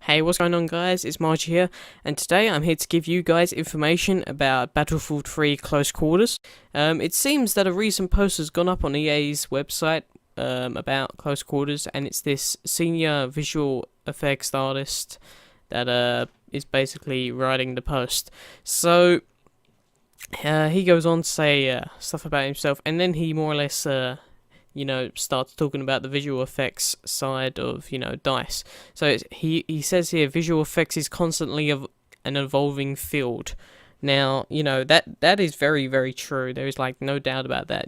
Hey, what's going on, guys? It's Marchy here, and today I'm here to give you guys information about Battlefield 3 Close Quarters. It seems that a recent post has gone up on EA's website about Close Quarters, and it's this senior visual effects artist that is basically writing the post. So he goes on to say stuff about himself, and then he more or less starts talking about the visual effects side of, DICE. So he says here, visual effects is constantly an evolving field. Now, that is very, very true. There is, no doubt about that.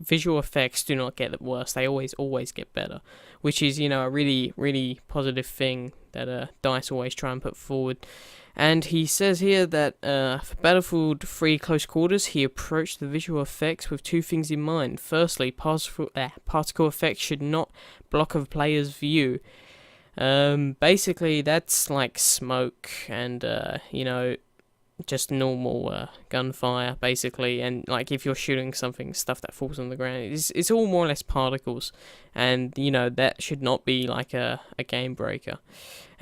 Visual effects do not get worse. They always get better, which is, a really, really positive thing that DICE always try and put forward. And he says here that for Battlefield 3 Close Quarters, he approached the visual effects with two things in mind. Firstly, particle effects should not block a player's view. Basically, that's like smoke and, just normal gunfire, basically. And, if you're shooting stuff that falls on the ground, it's all more or less particles. And, that should not be like a game breaker.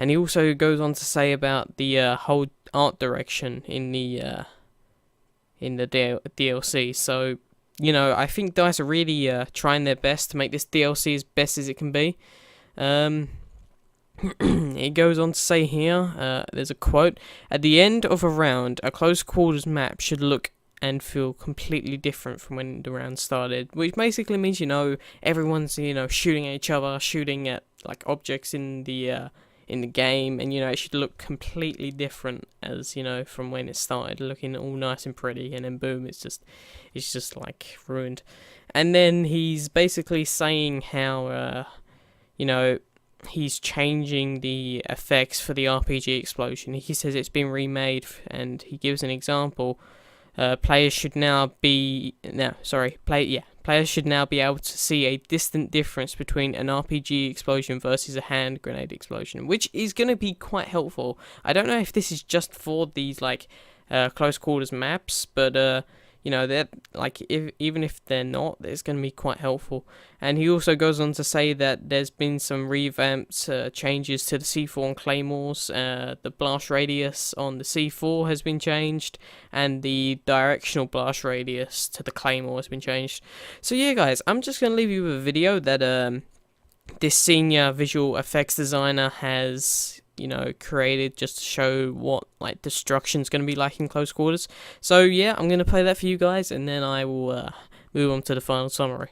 And he also goes on to say about the whole art direction in the DLC. So, I think DICE are really trying their best to make this DLC as best as it can be. It goes on to say here, there's a quote, "At the end of a round, a close quarters map should look and feel completely different from when the round started," which basically means, everyone's, shooting at each other, shooting at, objects in the game, and, it should look completely different as, from when it started, looking all nice and pretty, and then boom, it's just ruined. And then he's basically saying how, he's changing the effects for the RPG explosion. He says it's been remade, and he gives an example. Players should now be able to see a distant difference between an RPG explosion versus a hand grenade explosion, which is going to be quite helpful. I don't know if this is just for these close quarters maps, but they're even if they're not, it's going to be quite helpful. And he also goes on to say that there's been some revamped changes to the C4 and claymores. The blast radius on the C4 has been changed, and the directional blast radius to the claymore has been changed. So yeah, guys, I'm just going to leave you with a video that this senior visual effects designer has created, just to show what destruction's going to be like in close quarters. So yeah, I'm going to play that for you guys, and then I will move on to the final summary.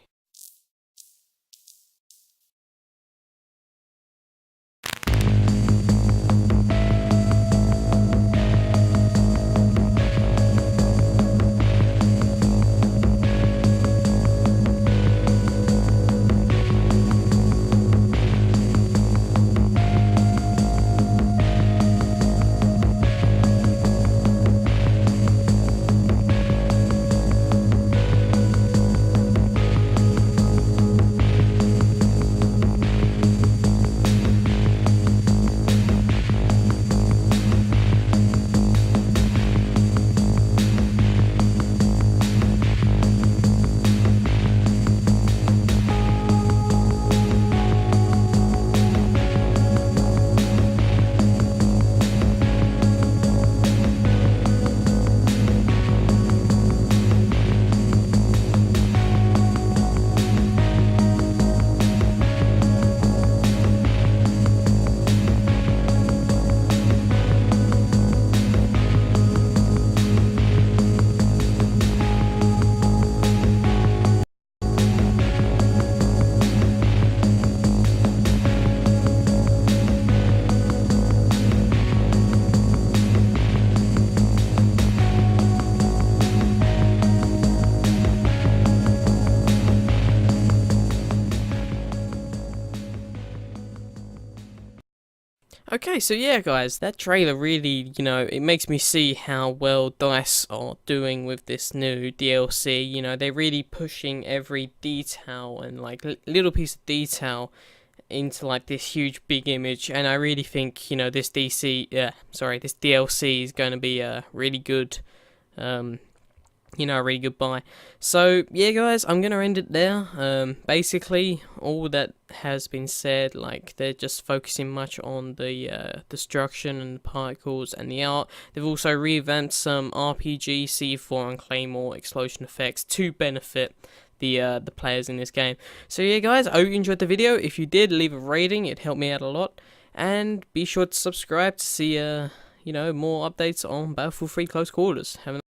Okay, so yeah, guys, that trailer really, it makes me see how well DICE are doing with this new DLC. They're really pushing every detail and, little piece of detail into, this huge, big image, and I really think, this DLC is going to be really good. a really good buy. So yeah, guys, I'm gonna end it there. Basically, all that has been said, like they're just focusing much on the destruction and the particles and the art. They've also revamped some RPG, C4, and Claymore explosion effects to benefit the players in this game. So yeah, guys, I hope you enjoyed the video. If you did, leave a rating; it helped me out a lot. And be sure to subscribe to see more updates on Battlefield 3 Close Quarters. Have a